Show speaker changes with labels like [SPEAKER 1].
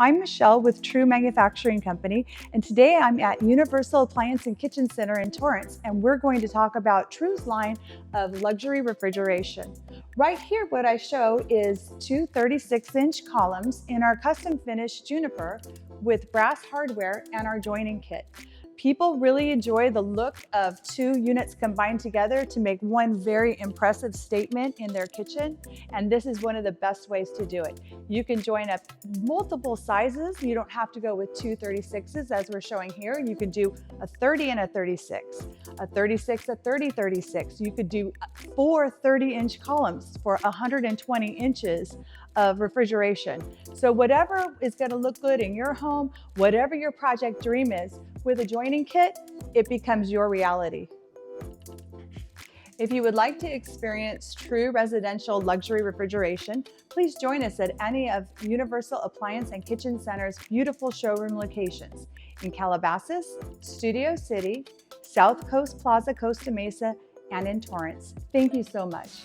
[SPEAKER 1] I'm Michelle with True Manufacturing Company, and today I'm at Universal Appliance and Kitchen Center in Torrance, and we're going to talk about True's line of luxury refrigeration. Right here, what I show is two 36-inch columns in our custom finished juniper with brass hardware and our joining kit. People really enjoy the look of two units combined together to make one very impressive statement in their kitchen, and this is one of the best ways to do it. You can join up multiple sizes. You don't have to go with two 36s as we're showing here. You could do a 30 and a 36, a 36, a 30, 36. You could do four 30-inch columns for 120 inches of refrigeration. So whatever is going to look good in your home, whatever your project dream is, with a joining kit, it becomes your reality. If you would like to experience true residential luxury refrigeration, please join us at any of Universal Appliance and Kitchen Center's beautiful showroom locations in Calabasas, Studio City, South Coast Plaza, Costa Mesa, and in Torrance. Thank you so much.